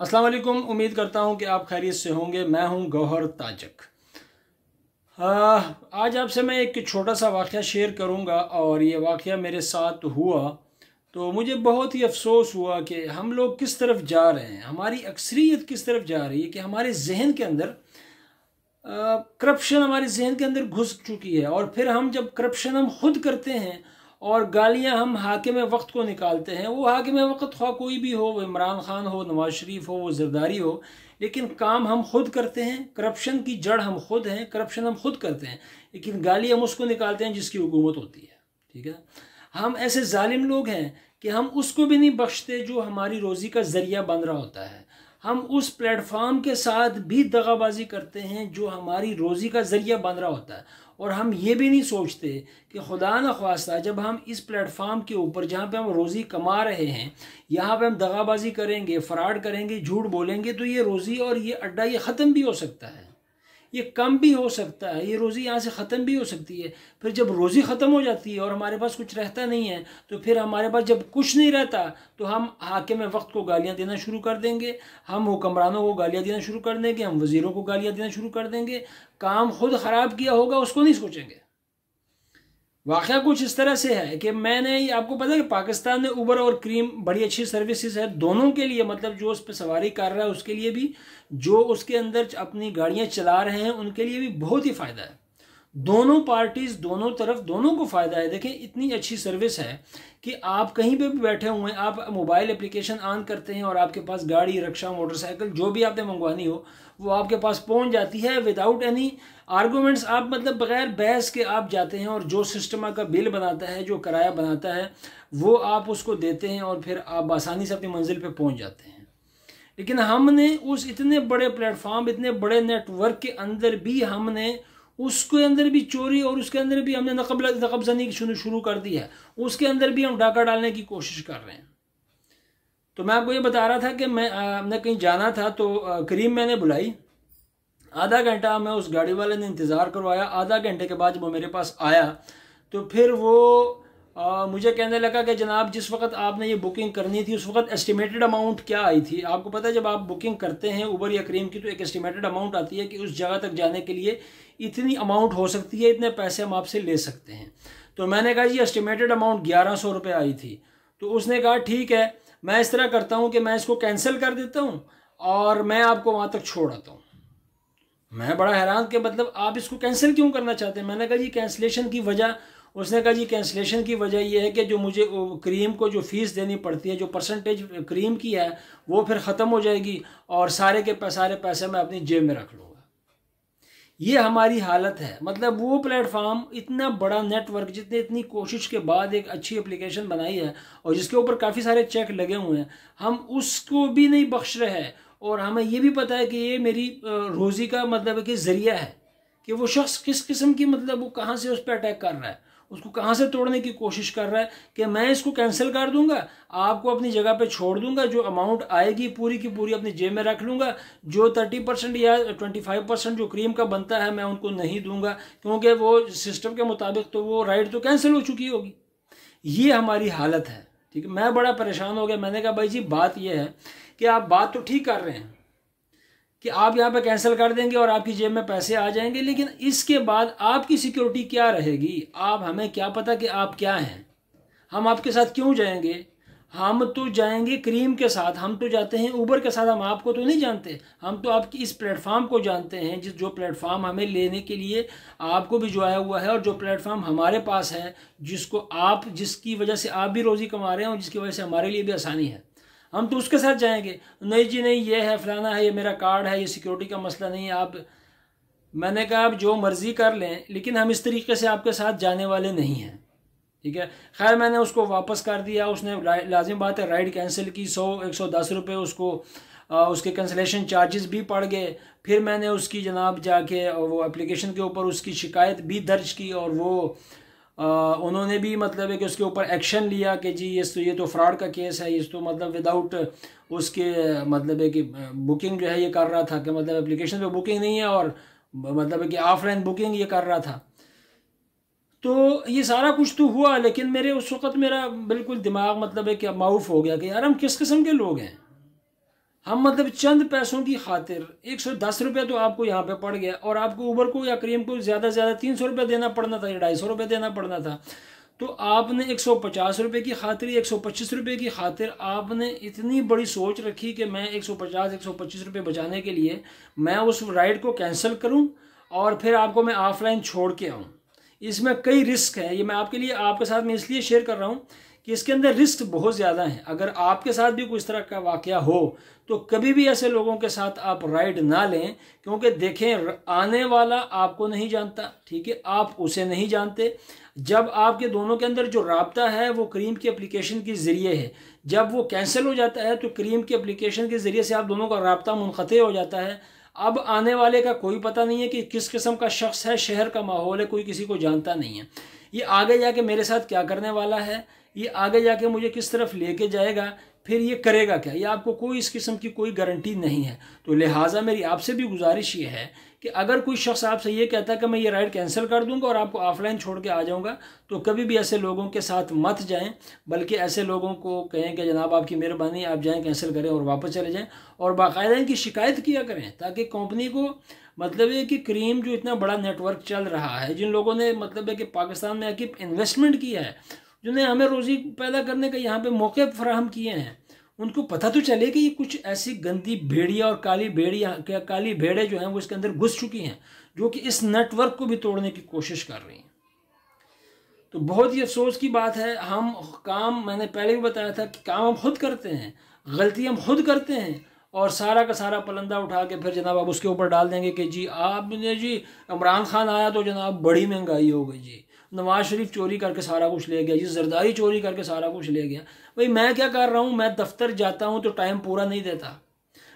अस्सलाम वालेकुम। उम्मीद करता हूँ कि आप खैरियत से होंगे। मैं हूँ गौहर ताजक। आज आपसे मैं एक छोटा सा वाक़या शेयर करूँगा और ये वाक़या मेरे साथ हुआ तो मुझे बहुत ही अफसोस हुआ कि हम लोग किस तरफ जा रहे हैं, हमारी अक्सरियत किस तरफ जा रही है कि हमारे जहन के अंदर करप्शन हमारे जहन के अंदर घुस चुकी है। और फिर हम जब करप्शन हम खुद करते हैं और गालियां हम हाकिम वक्त को निकालते हैं, वो हाकिम वक्त खा कोई भी हो, वो इमरान खान हो, नवाज शरीफ हो, वो जरदारी हो, लेकिन काम हम खुद करते हैं। करप्शन की जड़ हम खुद हैं, करप्शन हम खुद करते हैं, लेकिन गाली हम उसको निकालते हैं जिसकी हुकूमत होती है। ठीक है, हम ऐसे जालिम लोग हैं कि हम उसको भी नहीं बख्शते जो हमारी रोज़ी का ज़रिया बन रहा होता है। हम उस प्लेटफॉर्म के साथ भी दगाबाजी करते हैं जो हमारी रोज़ी का ज़रिया बन रहा होता है। और हम ये भी नहीं सोचते कि खुदा न ख्वास्ता जब हम इस प्लेटफॉर्म के ऊपर जहाँ पे हम रोज़ी कमा रहे हैं, यहाँ पे हम दगाबाजी करेंगे, फ्रॉड करेंगे, झूठ बोलेंगे, तो ये रोज़ी और ये अड्डा ये ख़त्म भी हो सकता है, ये कम भी हो सकता है, ये रोज़ी यहाँ से ख़त्म भी हो सकती है। फिर जब रोज़ी ख़त्म हो जाती है और हमारे पास कुछ रहता नहीं है, तो फिर हमारे पास जब कुछ नहीं रहता तो हम हाकिम वक्त को गालियाँ देना शुरू कर देंगे, हम हुक्मरानों को गालियाँ देना शुरू कर देंगे, हम वज़ीरों को गालियाँ देना शुरू कर देंगे। काम खुद ख़राब किया होगा उसको नहीं सोचेंगे। वाक़या कुछ इस तरह से है कि मैंने, आपको पता है कि पाकिस्तान में उबर और क्रीम बड़ी अच्छी सर्विसेज है दोनों के लिए, मतलब जो उस पर सवारी कर रहा है उसके लिए भी, जो उसके अंदर अपनी गाड़ियाँ चला रहे हैं उनके लिए भी बहुत ही फ़ायदा है। दोनों पार्टीज़, दोनों तरफ, दोनों को फ़ायदा है। देखें, इतनी अच्छी सर्विस है कि आप कहीं पे भी बैठे हुए हैं, आप मोबाइल एप्लीकेशन ऑन करते हैं और आपके पास गाड़ी, रिक्शा, मोटरसाइकिल जो भी आपने मंगवानी हो वो आपके पास पहुंच जाती है विदाउट एनी आर्गूमेंट्स। आप मतलब बगैर बहस के आप जाते हैं और जो सिस्टम का बिल बनाता है, जो किराया बनाता है, वो आप उसको देते हैं और फिर आप आसानी से अपनी मंजिल पर पहुँच जाते हैं। लेकिन हमने उस इतने बड़े प्लेटफॉर्म, इतने बड़े नेटवर्क के अंदर भी हमने उसके अंदर भी चोरी और उसके अंदर भी हमने नकबजनी शुरू कर दी है, उसके अंदर भी हम डाका डालने की कोशिश कर रहे हैं। तो मैं आपको ये बता रहा था कि हमने कहीं जाना था तो करीम मैंने बुलाई, आधा घंटा मैं उस गाड़ी वाले ने इंतज़ार करवाया। आधा घंटे के बाद वो मेरे पास आया तो फिर वो मुझे कहने लगा कि जनाब जिस वक्त आपने ये बुकिंग करनी थी उस वक्त एस्टिमेटेड अमाउंट क्या आई थी। आपको पता है जब आप बुकिंग करते हैं उबर या क्रीम की तो एक एस्टिमेटेड अमाउंट आती है कि उस जगह तक जाने के लिए इतनी अमाउंट हो सकती है, इतने पैसे हम आपसे ले सकते हैं। तो मैंने कहा जी एस्टिमेटेड अमाउंट 1100 रुपये आई थी। तो उसने कहा ठीक है, मैं इस तरह करता हूँ कि मैं इसको कैंसिल कर देता हूँ और मैं आपको वहाँ तक छोड़ आता हूँ। मैं बड़ा हैरान कि मतलब आप इसको कैंसिल क्यों करना चाहते हैं। मैंने कहा जी कैंसिलेशन की वजह, उसने कहा जी कैंसिलेशन की वजह यह है कि जो मुझे क्रीम को जो फ़ीस देनी पड़ती है, जो परसेंटेज क्रीम की है, वो फिर ख़त्म हो जाएगी और सारे के सारे पैसे मैं अपनी जेब में रख लूँगा। ये हमारी हालत है। मतलब वो प्लेटफॉर्म इतना बड़ा नेटवर्क, जितने इतनी कोशिश के बाद एक अच्छी एप्लीकेशन बनाई है और जिसके ऊपर काफ़ी सारे चेक लगे हुए हैं, हम उसको भी नहीं बख्श रहे हैं। और हमें ये भी पता है कि ये मेरी रोज़ी का मतलब कि ज़रिया है कि वो शख्स किस किस्म की, मतलब वो कहाँ से उस पर अटैक कर रहा है, उसको कहाँ से तोड़ने की कोशिश कर रहा है कि मैं इसको कैंसिल कर दूंगा, आपको अपनी जगह पे छोड़ दूंगा, जो अमाउंट आएगी पूरी की पूरी अपनी जेब में रख लूँगा, जो 30% या 25% जो क्रीम का बनता है मैं उनको नहीं दूंगा, क्योंकि वो सिस्टम के मुताबिक तो वो राइड तो कैंसिल हो चुकी होगी। ये हमारी हालत है। ठीक है, मैं बड़ा परेशान हो गया। मैंने कहा भाई जी बात यह है कि आप बात तो ठीक कर रहे हैं कि आप यहाँ पे कैंसिल कर देंगे और आपकी जेब में पैसे आ जाएंगे, लेकिन इसके बाद आपकी सिक्योरिटी क्या रहेगी। आप, हमें क्या पता कि आप क्या हैं, हम आपके साथ क्यों जाएंगे। हम तो जाएंगे क्रीम के साथ, हम तो जाते हैं उबर के साथ, हम आपको तो नहीं जानते, हम तो आपकी इस प्लेटफॉर्म को जानते हैं, जो प्लेटफॉर्म हमें लेने के लिए आपको भी जो आया हुआ है और जो प्लेटफॉर्म हमारे पास है, जिसको आप, जिसकी वजह से आप भी रोज़ी कमा रहे हैं और जिसकी वजह से हमारे लिए भी आसानी है, हम तो उसके साथ जाएंगे। नहीं जी नहीं, ये है फलाना है, ये मेरा कार्ड है, ये सिक्योरिटी का मसला नहीं है आप। मैंने कहा आप जो मर्ज़ी कर लें, लेकिन हम इस तरीके से आपके साथ जाने वाले नहीं हैं। ठीक है, खैर मैंने उसको वापस कर दिया। उसने लाजिम बात है राइड कैंसिल की, 110 रुपये उसको उसके कैंसिलेशन चार्जेस भी पड़ गए। फिर मैंने उसकी जनाब जाके वो एप्लीकेशन के ऊपर उसकी शिकायत भी दर्ज की और वो उन्होंने भी मतलब है कि उसके ऊपर एक्शन लिया कि जी ये तो फ्रॉड का केस है, ये तो मतलब विदाउट उसके मतलब है कि बुकिंग जो है ये कर रहा था, कि मतलब एप्लीकेशन पे बुकिंग नहीं है और मतलब है कि ऑफलाइन बुकिंग ये कर रहा था। तो ये सारा कुछ तो हुआ, लेकिन मेरे उस वक़्त मेरा बिल्कुल दिमाग मतलब है कि माउफ हो गया कि यार हम किस किस्म के लोग हैं। हम मतलब चंद पैसों की खातिर 110 रुपये तो आपको यहाँ पे पड़ गया, और आपको उबर को या क्रीम को ज़्यादा से ज़्यादा 300 रुपये देना पड़ना था या 250 रुपये देना पड़ना था। तो आपने 150 रुपये की खातिर, 125 रुपये की खातिर आपने इतनी बड़ी सोच रखी कि मैं 150-125 रुपये बचाने के लिए मैं उस राइड को कैंसिल करूं और फिर आपको मैं ऑफलाइन छोड़ के आऊं। इसमें कई रिस्क है, ये मैं आपके लिए आपके साथ में इसलिए शेयर कर रहा हूं कि इसके अंदर रिस्क बहुत ज़्यादा हैं। अगर आपके साथ भी कोई इस तरह का वाक़या हो तो कभी भी ऐसे लोगों के साथ आप राइड ना लें, क्योंकि देखें आने वाला आपको नहीं जानता, ठीक है, आप उसे नहीं जानते। जब आपके दोनों के अंदर जो राब्ता है वो क्रीम की एप्लीकेशन के ज़रिए है, जब वो कैंसिल हो जाता है तो क्रीम की एप्लीकेशन के ज़रिए से आप दोनों का राब्ता मुनक़ते हो जाता है। अब आने वाले का कोई पता नहीं है कि किस किस्म का शख्स है, शहर का माहौल है, कोई किसी को जानता नहीं है। ये आगे जाके मेरे साथ क्या करने वाला है, ये आगे जाके मुझे किस तरफ लेके जाएगा, फिर ये करेगा क्या, ये आपको कोई इस किस्म की कोई गारंटी नहीं है। तो लिहाजा मेरी आपसे भी गुजारिश ये है कि अगर कोई शख्स आपसे ये कहता है कि मैं ये राइड कैंसिल कर दूंगा और आपको ऑफलाइन छोड़ के आ जाऊंगा, तो कभी भी ऐसे लोगों के साथ मत जाएं, बल्कि ऐसे लोगों को कहें कि जनाब आपकी मेहरबानी, आप जाएं कैंसिल करें और वापस चले जाएं, और बाकायदा इनकी शिकायत किया करें, ताकि कंपनी को मतलब है कि क्रीम जो इतना बड़ा नेटवर्क चल रहा है, जिन लोगों ने मतलब है कि पाकिस्तान में आके इन्वेस्टमेंट किया है, जिन्हें हमें रोज़ी पैदा करने का यहाँ पे मौके फराहम किए हैं, उनको पता तो चले कि ये कुछ ऐसी गंदी भेड़िया और काली भेड़ें जो हैं वो इसके अंदर घुस चुकी हैं, जो कि इस नेटवर्क को भी तोड़ने की कोशिश कर रही हैं। तो बहुत ही अफसोस की बात है, हम काम, मैंने पहले भी बताया था कि काम हम खुद करते हैं, गलती हम खुद करते हैं, और सारा का सारा पलंदा उठा के फिर जनाब आप उसके ऊपर डाल देंगे कि जी आपने जी इमरान खान आया तो जनाब बड़ी महंगाई हो गई, जी नवाज शरीफ चोरी करके सारा कुछ ले गया, जी जरदारी चोरी करके सारा कुछ ले गया। भाई मैं क्या कर रहा हूँ, मैं दफ्तर जाता हूँ तो टाइम पूरा नहीं देता,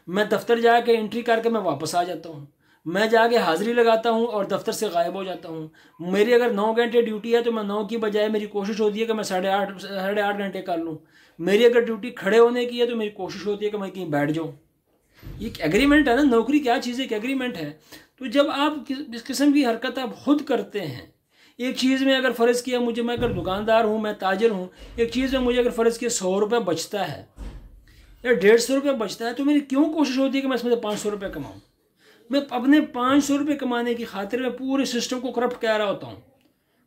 मैं दफ्तर जाके एंट्री करके मैं वापस आ जाता हूँ, मैं जाके हाज़िरी लगाता हूँ और दफ्तर से गायब हो जाता हूँ। मेरी अगर 9 घंटे ड्यूटी है तो मैं 9 की बजाय मेरी कोशिश होती है कि मैं साढ़े आठ घंटे कर लूँ। मेरी अगर ड्यूटी खड़े होने की है तो मेरी कोशिश होती है कि मैं कहीं बैठ जाऊँ। ये एक एग्रीमेंट है ना, नौकरी क्या चीज़ है, एक एग्रीमेंट है। तो जब आप इस किस्म की हरकत आप खुद करते हैं, एक चीज़ में अगर फ़र्ज़ किया मुझे, मैं अगर दुकानदार हूँ, मैं ताजिर हूँ, एक चीज़ में मुझे अगर फ़र्ज़ किया 100 रुपये बचता है या 150 रुपये बचता है, तो मेरी क्यों कोशिश होती है कि मैं इसमें से 500 रुपये कमाऊँ। मैं अपने 500 रुपये कमाने की खातिर मैं पूरे सिस्टम को करप्ट कह रहा होता हूँ।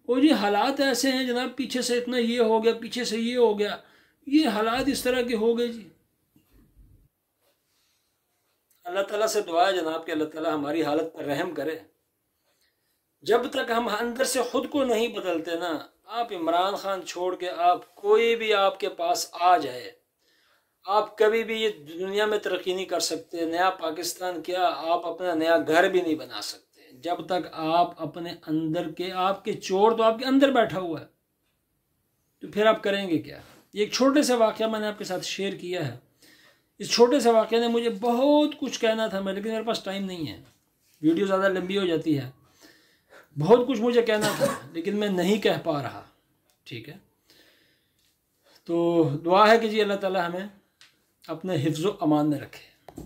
और जी हालात ऐसे हैं जनाब, पीछे से इतना ये हो गया, पीछे से ये हो गया, ये हालात इस तरह के हो गए जी। अल्लाह ताला से दुआ है जनाब कि अल्लाह ताला हमारी हालत पर रहम करे। जब तक हम अंदर से खुद को नहीं बदलते ना, आप इमरान खान छोड़ के आप कोई भी आपके पास आ जाए, आप कभी भी ये दुनिया में तरक्की नहीं कर सकते। नया पाकिस्तान क्या, आप अपना नया घर भी नहीं बना सकते जब तक आप अपने अंदर के, आपके चोर तो आपके अंदर बैठा हुआ है, तो फिर आप करेंगे क्या। ये एक छोटे से वाक़या मैंने आपके साथ शेयर किया है। इस छोटे से वाक़े ने मुझे बहुत कुछ कहना था, लेकिन मेरे पास टाइम नहीं है, वीडियो ज़्यादा लंबी हो जाती है। बहुत कुछ मुझे कहना था लेकिन मैं नहीं कह पा रहा, ठीक है। तो दुआ है कि जी अल्लाह ताला हमें अपने हिफ्ज़ व अमान में रखे।